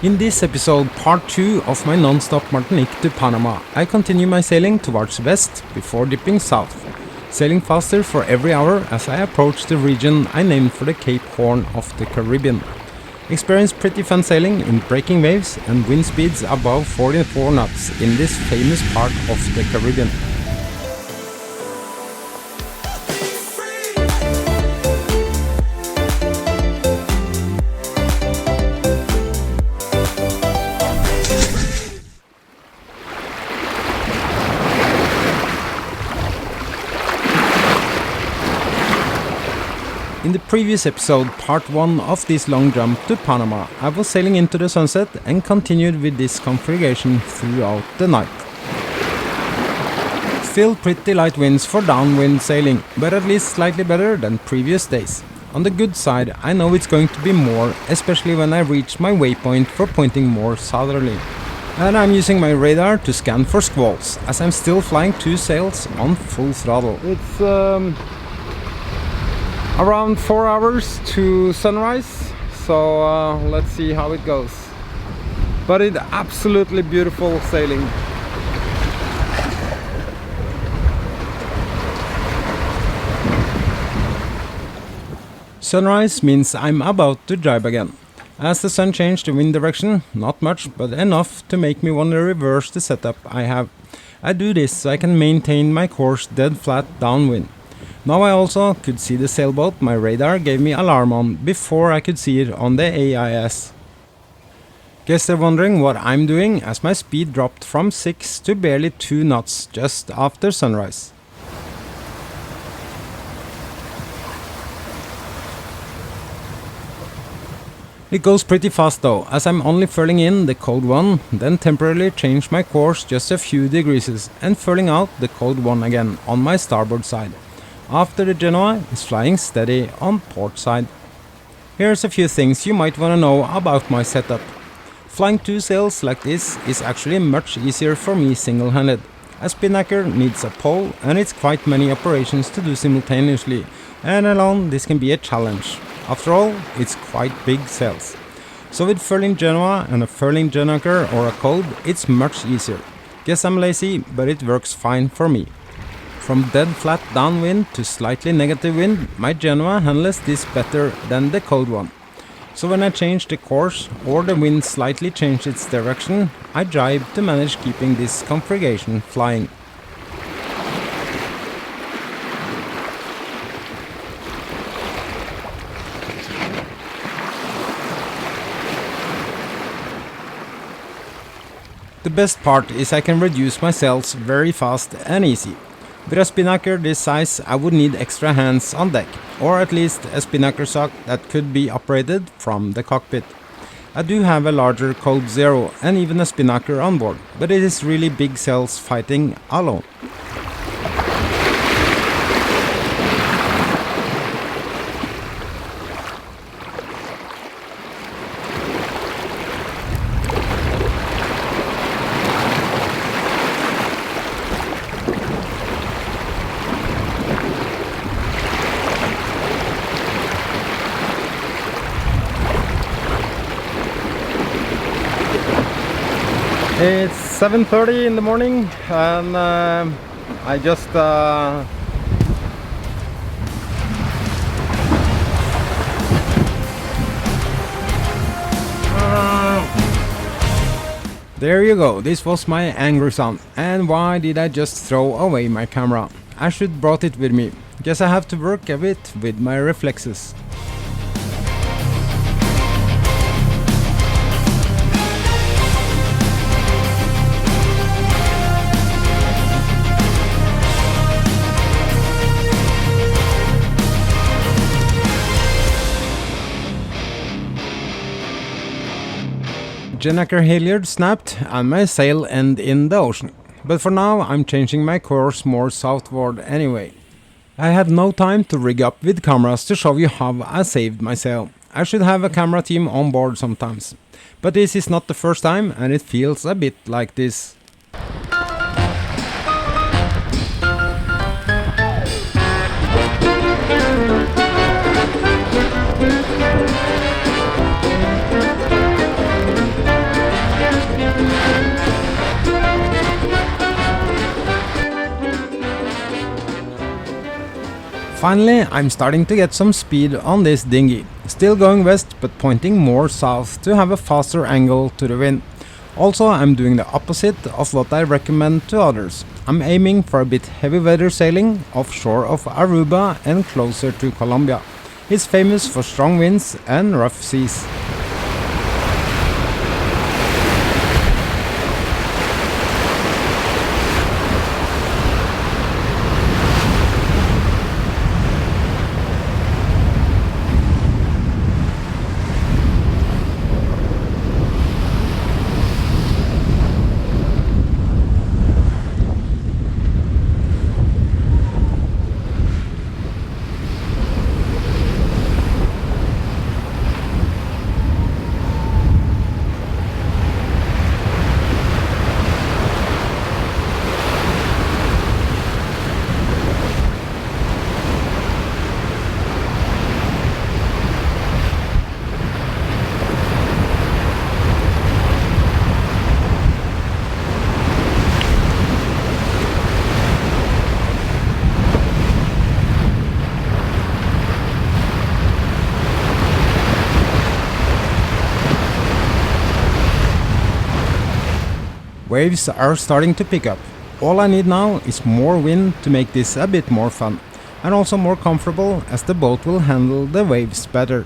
In this episode, part 2 of my non-stop Martinique to Panama, I continue my sailing towards west before dipping south, sailing faster for every hour as I approach the region I named for the Cape Horn of the Caribbean. Experience pretty fun sailing in breaking waves and wind speeds above 44 knots in this famous part of the Caribbean. In the previous episode, part 1 of this long jump to Panama, I was sailing into the sunset and continued with this configuration throughout the night. Still pretty light winds for downwind sailing, but at least slightly better than previous days. On the good side, I know it's going to be more, especially when I reach my waypoint for pointing more southerly. And I'm using my radar to scan for squalls, as I'm still flying 2 sails on full throttle. It's around 4 hours to sunrise, so let's see how it goes. But it's absolutely beautiful sailing. Sunrise means I'm about to jibe again. As the sun changed the wind direction, not much, but enough to make me want to reverse the setup I have. I do this so I can maintain my course dead flat downwind. Now I also could see the sailboat my radar gave me alarm on before I could see it on the AIS. Guess they're wondering what I'm doing as my speed dropped from 6 to barely 2 knots just after sunrise. It goes pretty fast though, as I'm only furling in the cold one, then temporarily change my course just a few degrees and furling out the cold one again on my starboard side. After the Genoa is flying steady on port side. Here's a few things you might want to know about my setup. Flying 2 sails like this is actually much easier for me single-handed. A spinnaker needs a pole and it's quite many operations to do simultaneously, and alone this can be a challenge. After all, it's quite big sails. So with furling Genoa and a furling Genoker or a code, it's much easier. Guess I'm lazy, but it works fine for me. From dead flat downwind to slightly negative wind, my Genoa handles this better than the cold one. So when I change the course or the wind slightly changes its direction, I jibe to manage keeping this configuration flying. The best part is I can reduce my sails very fast and easy. With a spinnaker this size, I would need extra hands on deck, or at least a spinnaker sock that could be operated from the cockpit. I do have a larger Code Zero and even a spinnaker on board, but it is really big sails fighting alone. It's 7:30 in the morning and I just there you go, this was my angry sound. And why did I just throw away my camera? I should brought it with me. Guess I have to work a bit with my reflexes. Genoker halyard snapped and my sail ended in the ocean. But for now I'm changing my course more southward anyway. I had no time to rig up with cameras to show you how I saved my sail. I should have a camera team on board sometimes. But this is not the first time and it feels a bit like this. Finally, I'm starting to get some speed on this dinghy, still going west but pointing more south to have a faster angle to the wind. Also, I'm doing the opposite of what I recommend to others. I'm aiming for a bit heavy weather sailing offshore of Aruba and closer to Colombia. It's famous for strong winds and rough seas. Waves are starting to pick up. All I need now is more wind to make this a bit more fun, and also more comfortable as the boat will handle the waves better.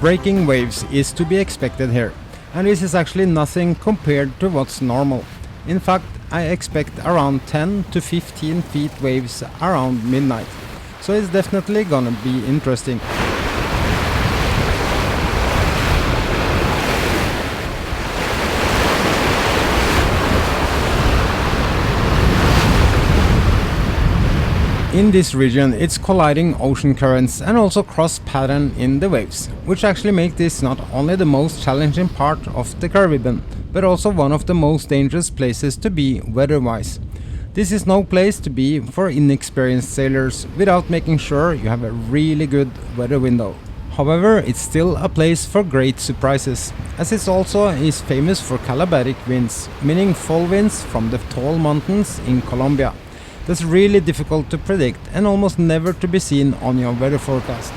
Breaking waves is to be expected here, and this is actually nothing compared to what's normal. In fact, I expect around 10 to 15 feet waves around midnight, so it's definitely gonna be interesting. In this region, it's colliding ocean currents and also cross pattern in the waves, which actually make this not only the most challenging part of the Caribbean, but also one of the most dangerous places to be weather-wise. This is no place to be for inexperienced sailors without making sure you have a really good weather window. However, it's still a place for great surprises, as it also is famous for Calabatic winds, meaning fall winds from the tall mountains in Colombia. That's really difficult to predict and almost never to be seen on your weather forecast.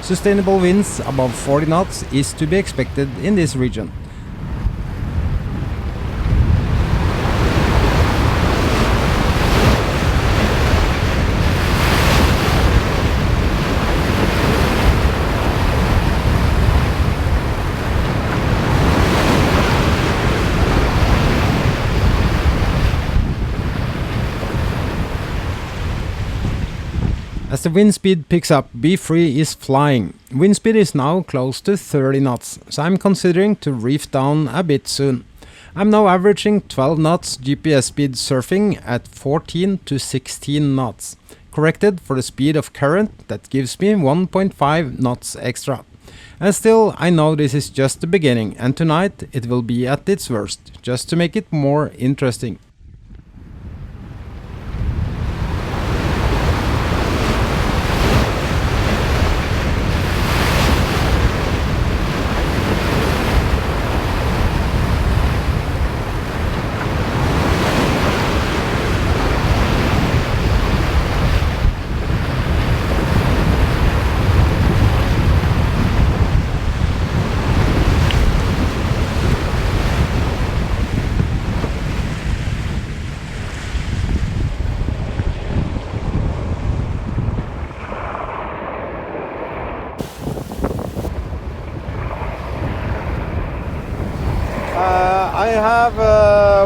Sustainable winds above 40 knots is to be expected in this region. As the wind speed picks up, Be Free is flying. Wind speed is now close to 30 knots, so I'm considering to reef down a bit soon. I'm now averaging 12 knots GPS speed surfing at 14 to 16 knots, corrected for the speed of current that gives me 1.5 knots extra. And still, I know this is just the beginning, and tonight it will be at its worst, just to make it more interesting.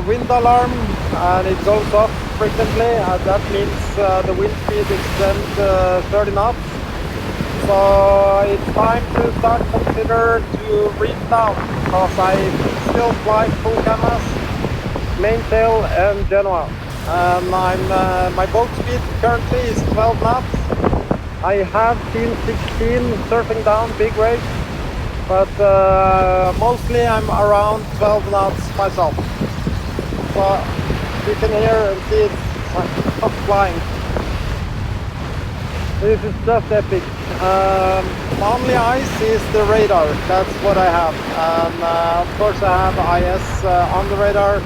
wind alarm and it goes off frequently. That means the wind speed extends 30 knots. So it's time to start consider to reef down, because I still fly full canvas, mainsail and Genoa. My boat speed currently is 12 knots. I have seen 16 surfing down big waves, but mostly I'm around 12 knots myself. So you can hear and see it's not flying. This is just epic. Only ice is the radar, that's what I have. And of course I have IS on the radar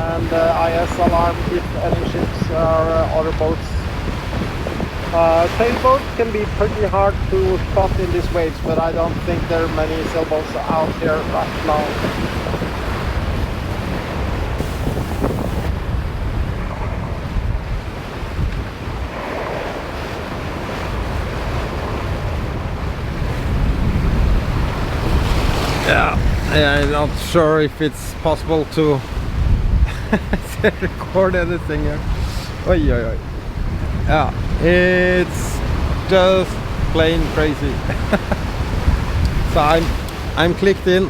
and IS alarm if any ships or other boats. Sailboats can be pretty hard to spot in these waves, but I don't think there are many sailboats out here right now. Yeah, I'm not sure if it's possible to record anything here. Oi, oi, oi. Yeah, it's just plain crazy. So I'm clicked in,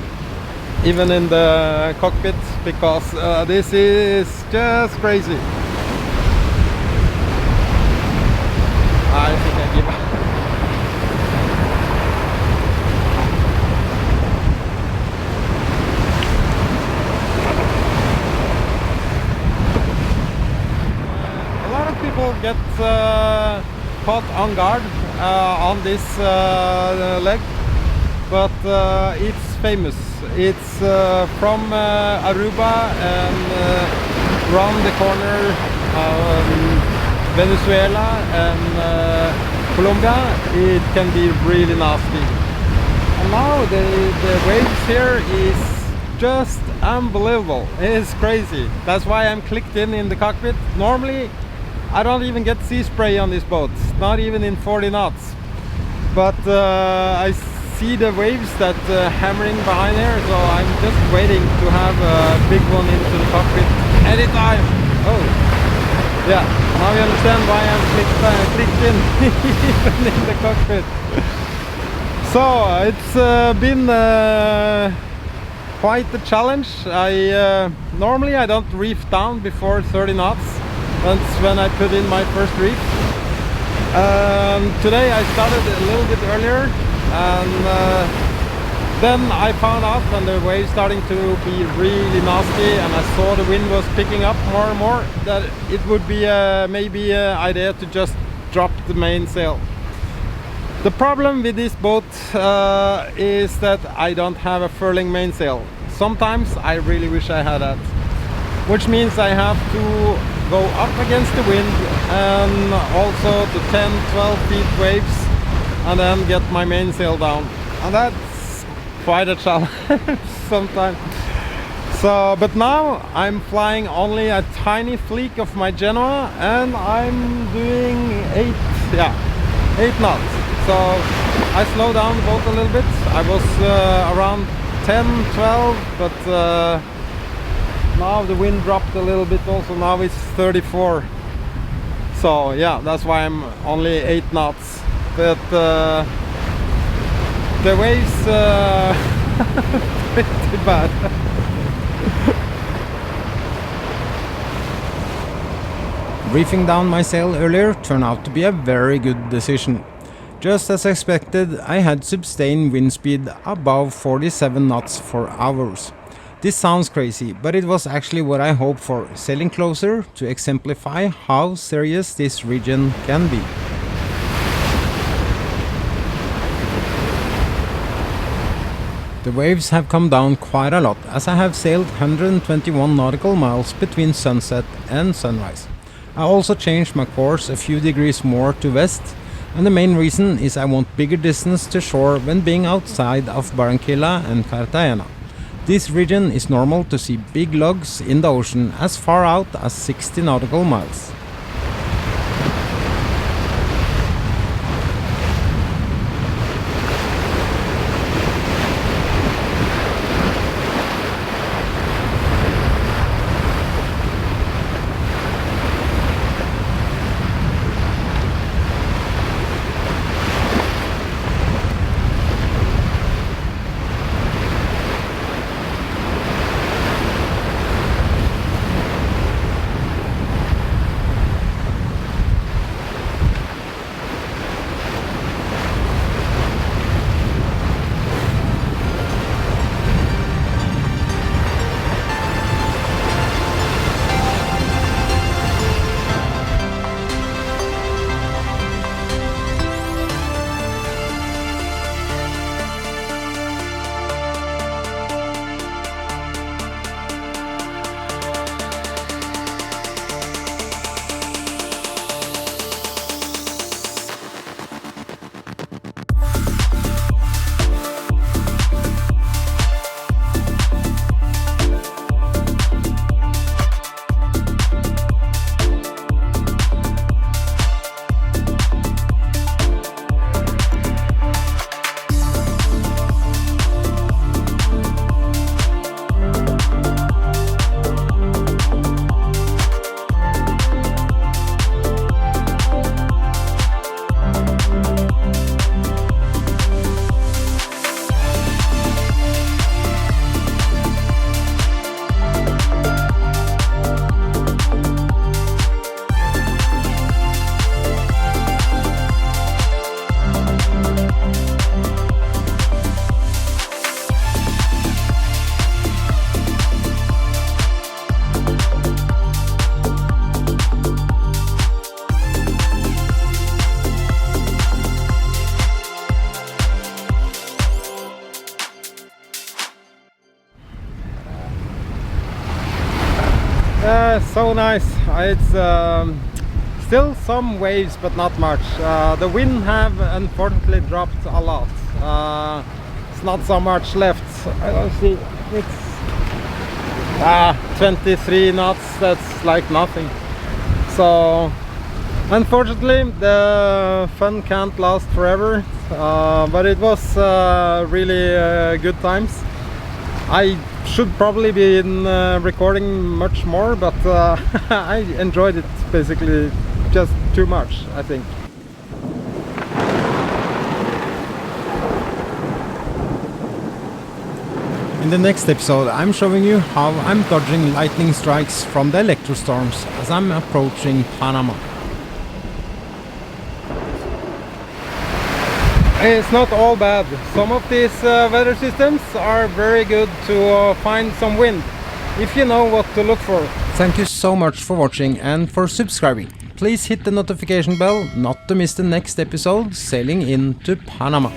even in the cockpit, because this is just crazy. I think I give up. Get caught on guard on this leg, but it's famous. It's from Aruba and around the corner Venezuela and Colombia. It can be really nasty. And now the waves here is just unbelievable. It's crazy. That's why I'm clicked in the cockpit. Normally I don't even get sea spray on this boat, not even in 40 knots. But I see the waves that hammering behind here, so I'm just waiting to have a big one into the cockpit anytime. Oh, yeah, now you understand why I'm clicked in even in the cockpit. So it's been quite a challenge. Normally I don't reef down before 30 knots. That's when I put in my first reef. Today I started a little bit earlier, and then I found out when the waves starting to be really nasty and I saw the wind was picking up more and more, that it would be maybe an idea to just drop the mainsail. The problem with this boat is that I don't have a furling mainsail. Sometimes I really wish I had that, which means I have to go up against the wind and also to 10-12 feet waves and then get my mainsail down, and that's quite a challenge sometimes. So, but now I'm flying only a tiny fleek of my Genoa and I'm doing 8 knots. So I slow down the boat a little bit. I was around 10-12, but now the wind dropped a little bit also. Now it's 34. So yeah, that's why I'm only 8 knots. But the waves pretty bad. Reefing down my sail earlier turned out to be a very good decision. Just as expected, I had sustained wind speed above 47 knots for hours. This sounds crazy, but it was actually what I hoped for, sailing closer to exemplify how serious this region can be. The waves have come down quite a lot, as I have sailed 121 nautical miles between sunset and sunrise. I also changed my course a few degrees more to west, and the main reason is I want bigger distance to shore when being outside of Barranquilla and Cartagena. This region is normal to see big logs in the ocean as far out as 60 nautical miles. so nice. It's still some waves, but not much. The wind have unfortunately dropped a lot. It's not so much left. I don't see. It's 23 knots. That's like nothing. So unfortunately, the fun can't last forever. But it was really good times. I should probably be recording much more, but I enjoyed it basically just too much, I think. In the next episode, I'm showing you how I'm dodging lightning strikes from the electrostorms as I'm approaching Panama. It's not all bad. Some of these weather systems are very good to find some wind, if you know what to look for. Thank you so much for watching and for subscribing. Please hit the notification bell not to miss the next episode sailing into Panama.